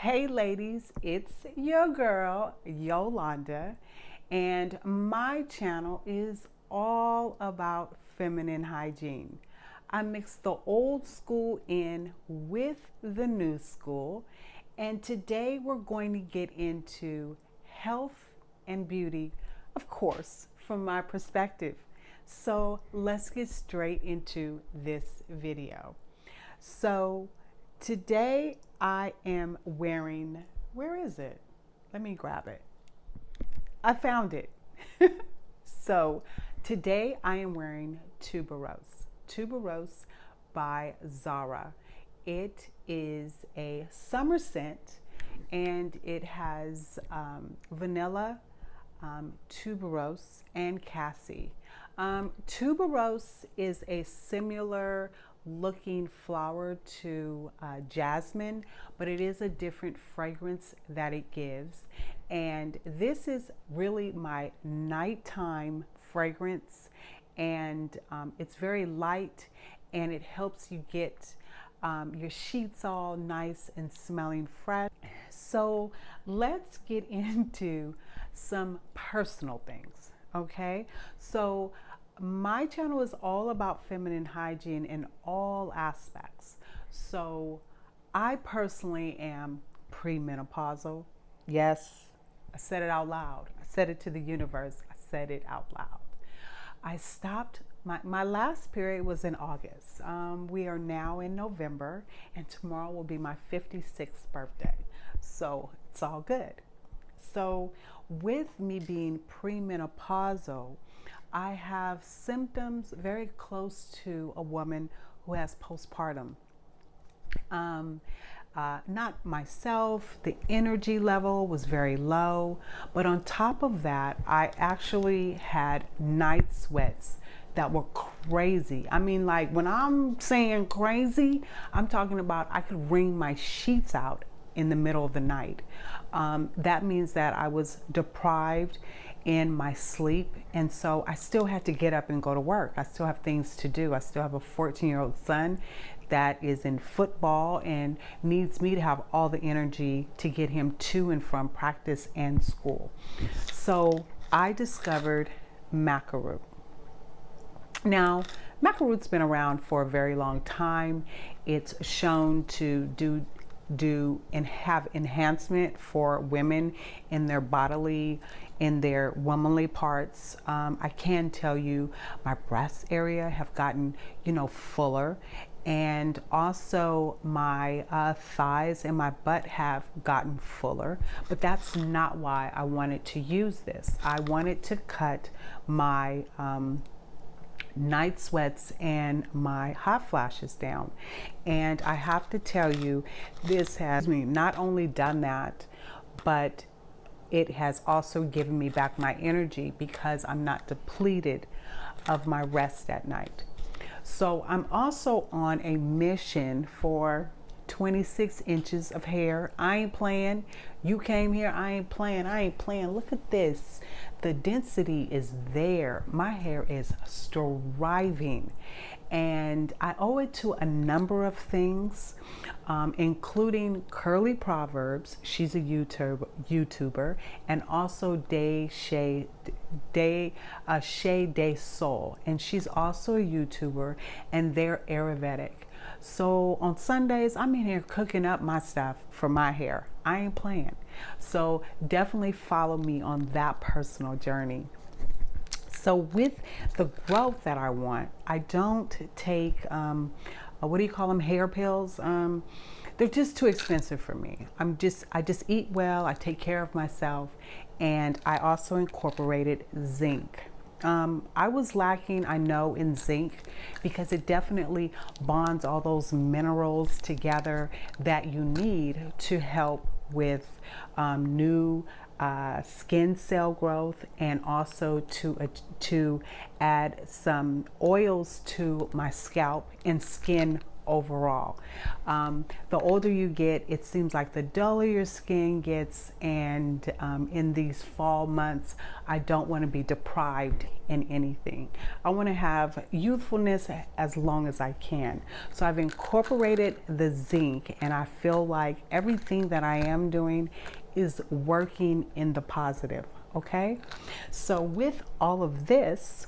Hey ladies, it's your girl Yolanda, and my channel is all about feminine hygiene. I mix the old school in with the new school, and today we're going to get into health and beauty, of course, from my perspective. So let's get straight into this video. So today I am wearing, where is it? Let me grab it. I found it. So today I am wearing Tuberose. Tuberose by Zara. It is a summer scent and it has vanilla, tuberose, and cassie. Tuberose is a similar looking flower to jasmine, but it is a different fragrance that it gives. And this is really my nighttime fragrance, and it's very light and it helps you get your sheets all nice and smelling fresh. So let's get into some personal things, okay? So my channel is all about feminine hygiene in all aspects. So I personally am premenopausal. Yes, I said it out loud. I said it to the universe. I said it out loud. I stopped, my last period was in August. We are now in November, and tomorrow will be my 56th birthday. So it's all good. So with me being premenopausal, I have symptoms very close to a woman who has postpartum. Not myself, the energy level was very low, but on top of that, I actually had night sweats that were crazy. I mean, like when I'm saying crazy, I'm talking about I could wring my sheets out in the middle of the night. That means that I was deprived in my sleep, and so I still had to get up and go to work. I still have things to do. I still have a 14-year-old son that is in football and needs me to have all the energy to get him to and from practice and school. So I discovered Maca root. Now, Maca root's been around for a very long time. It's shown to do and have enhancement for women in their bodily, in their womanly parts. I can tell you my breast area have gotten, fuller, and also my thighs and my butt have gotten fuller, but that's not why I wanted to use this. I wanted to cut my night sweats and my hot flashes down, and I have to tell you, this has not only done that, but it has also given me back my energy because I'm not depleted of my rest at night. So I'm also on a mission for 26 inches of hair. I ain't playing. You came here, I ain't playing. Look at this. The density is there. My hair is thriving, and I owe it to a number of things, including Curly Proverbs. She's a YouTuber, and also Shay Day Soul, and she's also a YouTuber, and they're Ayurvedic. So on Sundays, I'm in here cooking up my stuff for my hair. I ain't playing. So definitely follow me on that personal journey. So with the growth that I want, I don't take, what do you call them, hair pills? They're just too expensive for me. I just eat well, I take care of myself, and I also incorporated zinc. I was lacking, I know, in zinc because it definitely bonds all those minerals together that you need to help with new skin cell growth, and also to add some oils to my scalp and skin overall. The older you get, it seems like the duller your skin gets, and in these fall months, I don't want to be deprived in anything. I want to have youthfulness as long as I can. So I've incorporated the zinc, and I feel like everything that I am doing is working in the positive, okay? So with all of this,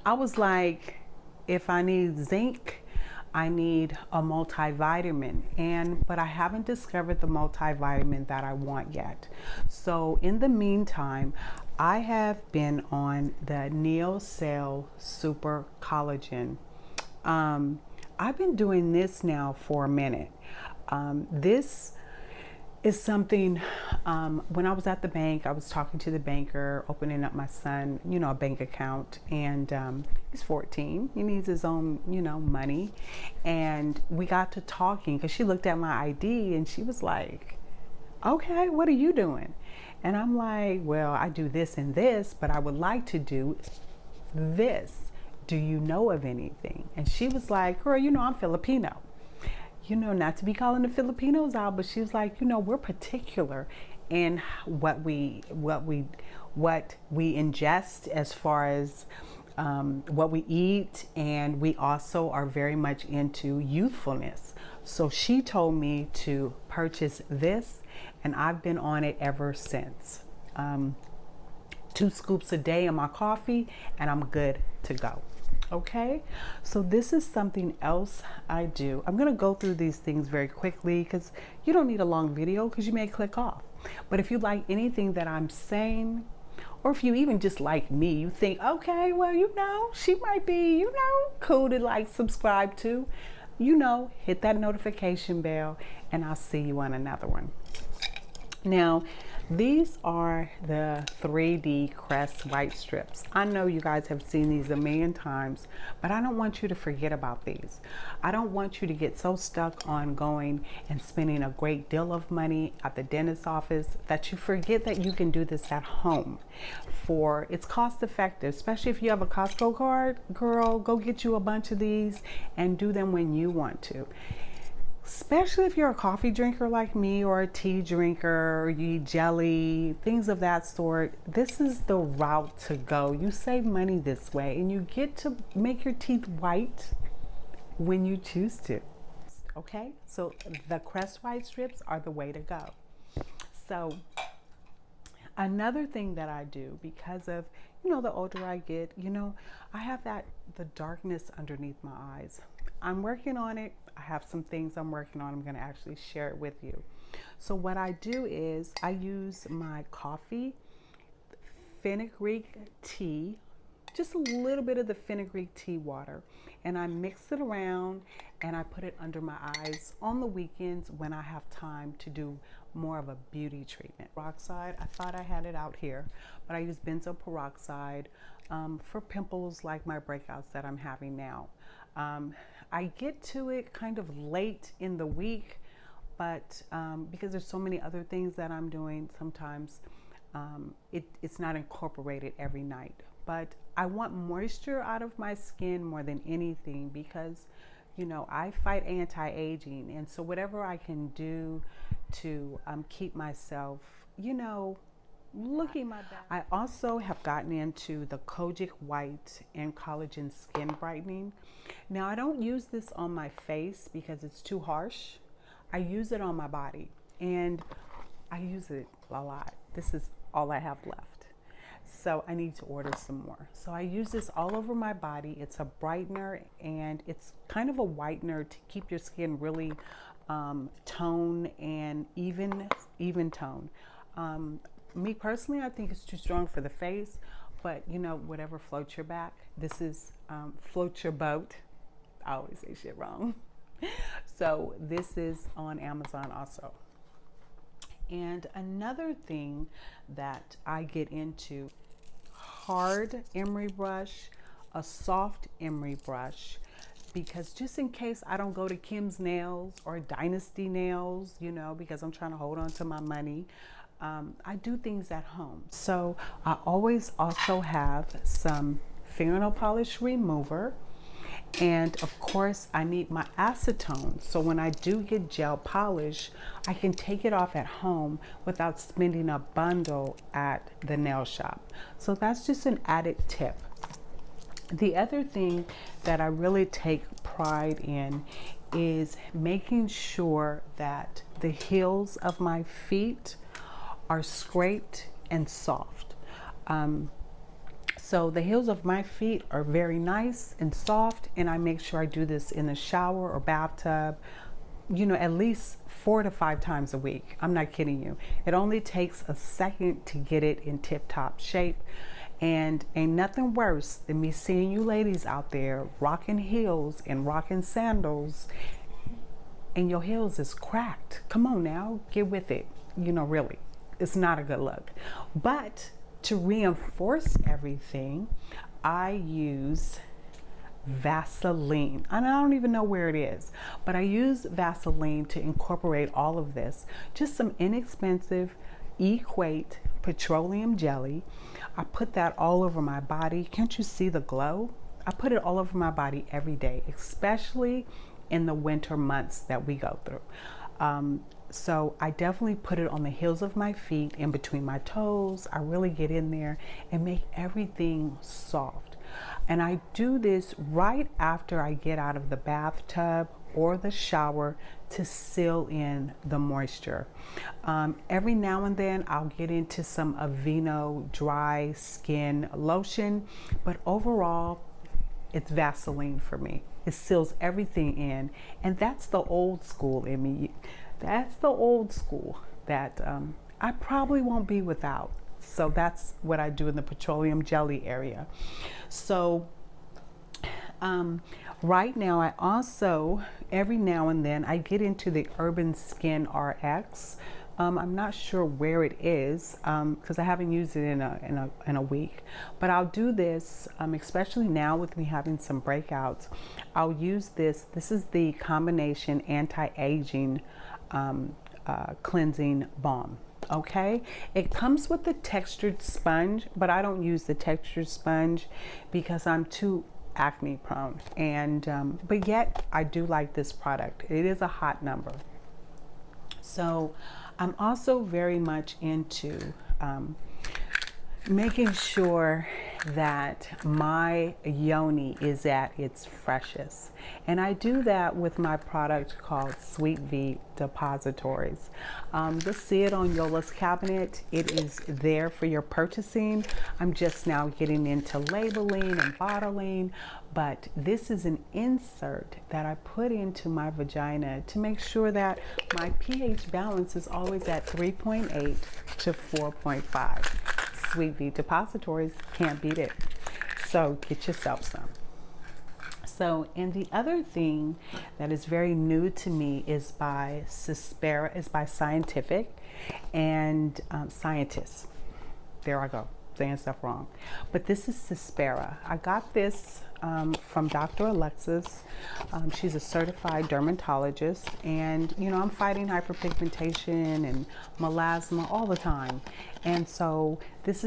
I was like, if I need zinc, I need a multivitamin, but I haven't discovered the multivitamin that I want yet. So in the meantime, I have been on the NeoCell Super Collagen. I've been doing this now for a minute. This is something, when I was at the bank, I was talking to the banker, opening up my son, a bank account, and he's 14. He needs his own, money. And we got to talking because she looked at my ID and she was like, okay, what are you doing? And I'm like, well, I do this and this, but I would like to do this. Do you know of anything? And she was like, girl, I'm Filipino. Not to be calling the Filipinos out, but she was like, we're particular in what we ingest as far as what we eat, and we also are very much into youthfulness. So she told me to purchase this, and I've been on it ever since. 2 scoops a day in my coffee, and I'm good to go. Okay, so this is something else I do. I'm going to go through these things very quickly because you don't need a long video because you may click off. But if you like anything that I'm saying, or if you even just like me, you think, okay, well, she might be, cool to like, subscribe to, hit that notification bell, and I'll see you on another one. Now, these are the 3D Crest white strips. I know you guys have seen these a million times, but I don't want you to forget about these. I don't want you to get so stuck on going and spending a great deal of money at the dentist's office that you forget that you can do this at home. It's cost effective, especially if you have a Costco card. Girl, go get you a bunch of these and do them when you want to. Especially if you're a coffee drinker like me, or a tea drinker, or you eat jelly, things of that sort. This is the route to go. You save money this way, and you get to make your teeth white when you choose to. Okay, so the Crest white strips are the way to go. So another thing that I do, because of, the older I get, I have the darkness underneath my eyes. I'm working on it. I have some things I'm working on. I'm going to actually share it with you. So what I do is I use my coffee, fenugreek tea, just a little bit of the fenugreek tea water, and I mix it around and I put it under my eyes on the weekends when I have time to do more of a beauty treatment. Peroxide, I thought I had it out here, but I use benzoyl peroxide for pimples like my breakouts that I'm having now. I get to it kind of late in the week, but because there's so many other things that I'm doing, sometimes it's not incorporated every night. But I want moisture out of my skin more than anything because, I fight anti-aging. And so whatever I can do to keep myself, looking my best. I also have gotten into the Kojic White and Collagen Skin Brightening. Now, I don't use this on my face because it's too harsh. I use it on my body, and I use it a lot. This is all I have left. So I need to order some more. So I use this all over my body. It's a brightener, and it's kind of a whitener to keep your skin really tone and even tone. Me personally, I think it's too strong for the face, but whatever floats your back. This is float your boat. I always say shit wrong. So this is on Amazon also. And another thing that I get into, hard emery brush, a soft emery brush, because just in case I don't go to Kim's Nails or Dynasty Nails, because I'm trying to hold on to my money, I do things at home. So I always also have some fingernail polish remover, And of course, I need my acetone. So when I do get gel polish, I can take it off at home without spending a bundle at the nail shop. So that's just an added tip. The other thing that I really take pride in is making sure that the heels of my feet are scraped and soft. So the heels of my feet are very nice and soft, and I make sure I do this in the shower or bathtub, you know, at least 4 to 5 times a week. I'm not kidding you. It only takes a second to get it in tip-top shape. And ain't nothing worse than me seeing you ladies out there rocking heels and rocking sandals and your heels is cracked. Come on now, get with it. You know, really, it's not a good look. But to reinforce everything, I use Vaseline. And I don't even know where it is, but I use Vaseline to incorporate all of this. Just some inexpensive Equate petroleum jelly. I put that all over my body. Can't you see the glow? I put it all over my body every day, especially in the winter months that we go through. So I definitely put it on the heels of my feet, in between my toes. I really get in there and make everything soft. And I do this right after I get out of the bathtub or the shower to seal in the moisture. Every now and then I'll get into some Aveeno dry skin lotion, but overall it's Vaseline for me. It seals everything in, and that's the old school in me. That's the old school that I probably won't be without. So that's what I do in the petroleum jelly area. So right now I also, every now and then, I get into the Urban SkinRX. I'm not sure where it is because I haven't used it in a week, but I'll do this, especially now with me having some breakouts. I'll use this. This is the combination anti-aging cleansing balm. Okay, it comes with the textured sponge, but I don't use the textured sponge because I'm too acne prone, and but yet I do like this product. It is a hot number. So I'm also very much into making sure that my yoni is at its freshest. And I do that with my product called Sweet V Depositories. You'll see it on Yola's cabinet. It is there for your purchasing. I'm just now getting into labeling and bottling, but this is an insert that I put into my vagina to make sure that my pH balance is always at 3.8 to 4.5. Sweet V Depositories, can't beat it. So get yourself some. So, and the other thing that is very new to me is by Scientific and Scientists. There I go, saying stuff wrong. But this is Cispera. I got this from Dr. Alexis. She's a certified dermatologist, and you know, I'm fighting hyperpigmentation and melasma all the time. And so this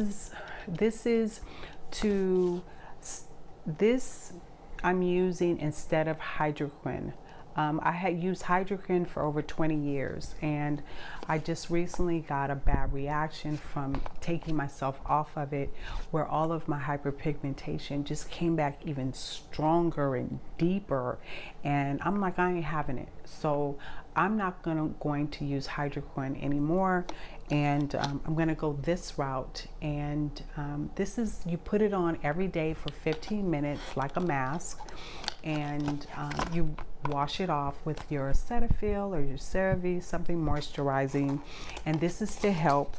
I'm using instead of hydroquin. I had used hydroquin for over 20 years, and I just recently got a bad reaction from taking myself off of it, where all of my hyperpigmentation just came back even stronger and deeper, and I'm like, I ain't having it. So I'm not going to use hydroquin anymore, and I'm gonna go this route. And this is, you put it on every day for 15 minutes like a mask, and you wash it off with your Cetaphil or your CeraVe, something moisturizing. And this is to help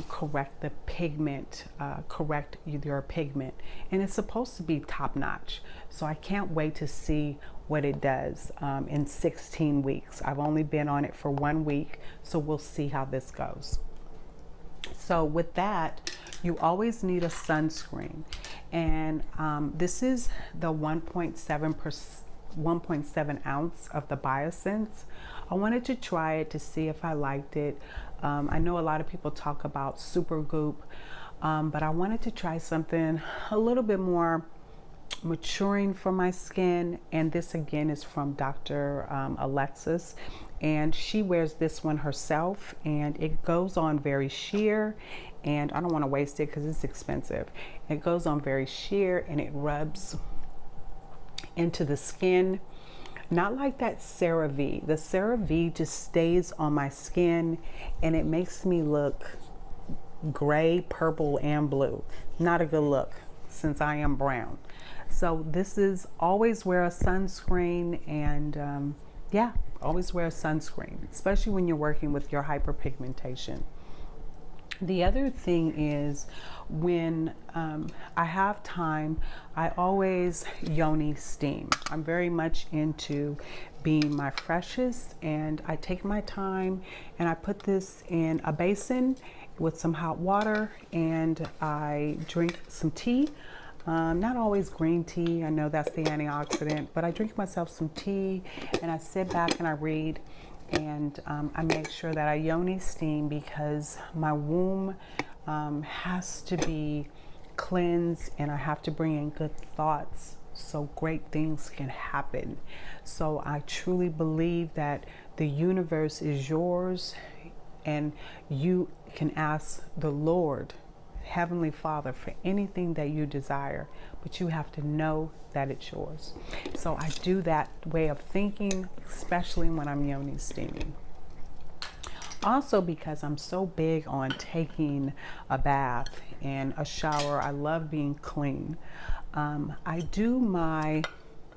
correct the pigment, correct your pigment. And it's supposed to be top notch. So I can't wait to see what it does in 16 weeks. I've only been on it for 1 week, so we'll see how this goes. So with that, you always need a sunscreen. And this is the 1.7 ounce of the Biosense. I wanted to try it to see if I liked it. I know a lot of people talk about Supergoop, but I wanted to try something a little bit more maturing for my skin. And this again is from Dr. Alexis, and she wears this one herself, and it goes on very sheer, and I don't want to waste it because it's expensive. It goes on very sheer and it rubs into the skin, not like that CeraVe. The CeraVe just stays on my skin and it makes me look gray, purple, and blue. Not a good look since I am brown. So this is always wear a sunscreen, and yeah, always wear a sunscreen, especially when you're working with your hyperpigmentation. The other thing is when I have time, I always yoni steam. I'm very much into being my freshest, and I take my time and I put this in a basin with some hot water, and I drink some tea. Not always green tea, I know that's the antioxidant, but I drink myself some tea and I sit back and I read, and I make sure that I yoni steam because my womb has to be cleansed, and I have to bring in good thoughts so great things can happen. So I truly believe that the universe is yours, and you can ask the Lord, Heavenly Father, for anything that you desire, but you have to know that it's yours. So I do that way of thinking, especially when I'm yoni steaming. Also, because I'm so big on taking a bath and a shower, I love being clean. I do my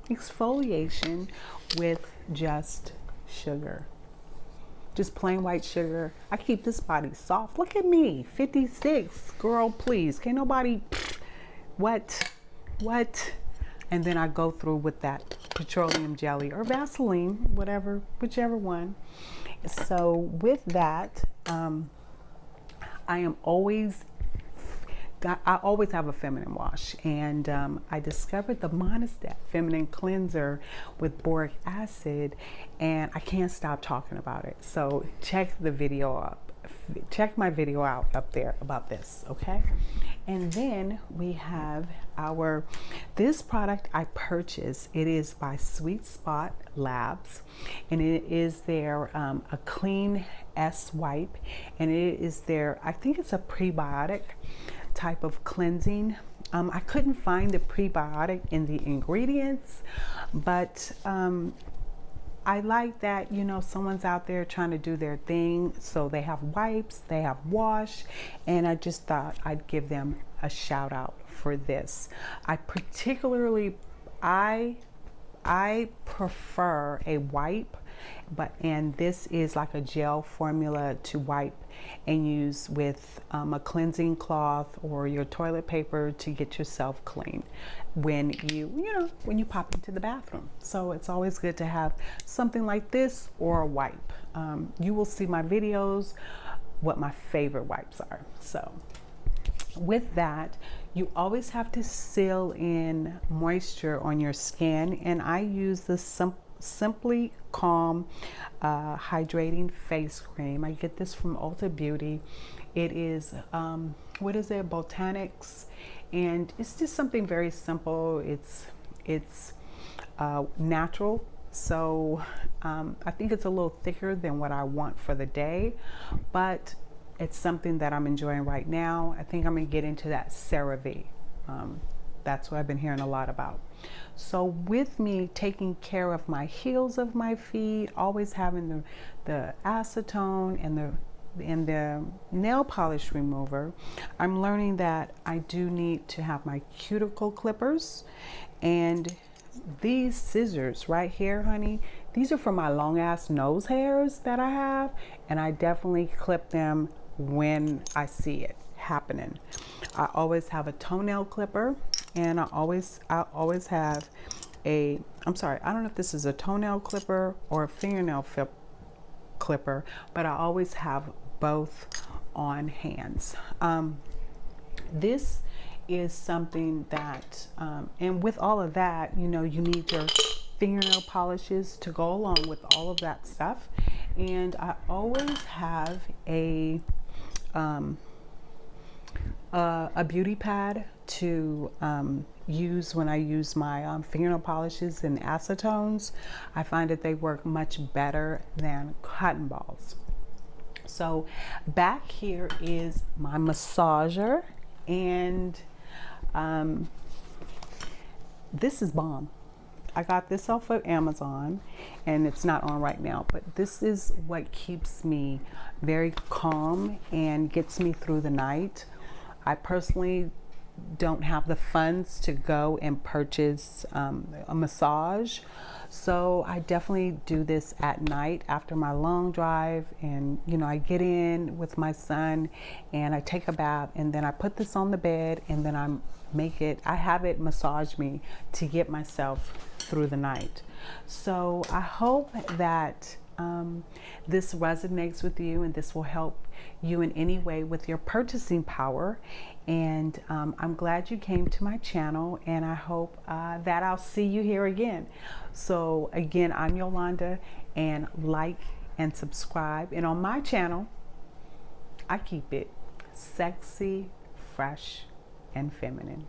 exfoliation with just sugar. Just plain white sugar. I keep this body soft. Look at me, 56, girl, please. Can't nobody, what? And then I go through with that petroleum jelly or Vaseline, whatever, whichever one. So with that, I always have a feminine wash, and I discovered the Monistat feminine cleanser with boric acid, and I can't stop talking about it. So check my video out up there about this, okay? And then we have this product I purchased. It is by Sweet Spot Labs, and it is their a clean S wipe, and it is their, I think it's a prebiotic type of cleansing. I couldn't find the prebiotic in the ingredients, but I like that, you know, someone's out there trying to do their thing. So they have wipes, they have wash, and I just thought I'd give them a shout out for this. I prefer a wipe, and this is like a gel formula to wipe and use with a cleansing cloth or your toilet paper to get yourself clean when you pop into the bathroom. So it's always good to have something like this or a wipe. You will see my videos what my favorite wipes are. So with that, you always have to seal in moisture on your skin, and I use the Simply Calm hydrating face cream. I get this from Ulta Beauty. It is Botanics, and it's just something very simple. It's natural, so I think it's a little thicker than what I want for the day, but it's something that I'm enjoying right now. I think I'm gonna get into that CeraVe. That's what I've been hearing a lot about. So with me taking care of my heels of my feet, always having the acetone and the nail polish remover, I'm learning that I do need to have my cuticle clippers, and these scissors right here, honey, these are for my long ass nose hairs that I have, and I definitely clip them when I see it happening. I always have a toenail clipper, and I always have I don't know if this is a toenail clipper or a fingernail clipper, but I always have both on hands. This is something that, and with all of that, you know, you need your fingernail polishes to go along with all of that stuff. And I always have a beauty pad to use when I use my fingernail polishes and acetones. I find that they work much better than cotton balls. So back here is my massager, and this is bomb. I got this off of Amazon, and it's not on right now, but this is what keeps me very calm and gets me through the night. I personally don't have the funds to go and purchase a massage, so I definitely do this at night after my long drive. And you know, I get in with my son and I take a bath, and then I put this on the bed, and then I have it massage me to get myself through the night. So I hope that this resonates with you, and this will help you in any way with your purchasing power. And I'm glad you came to my channel, and I hope that I'll see you here again. So again, I'm Yolanda, and like and subscribe. And on my channel, I keep it sexy, fresh, and feminine.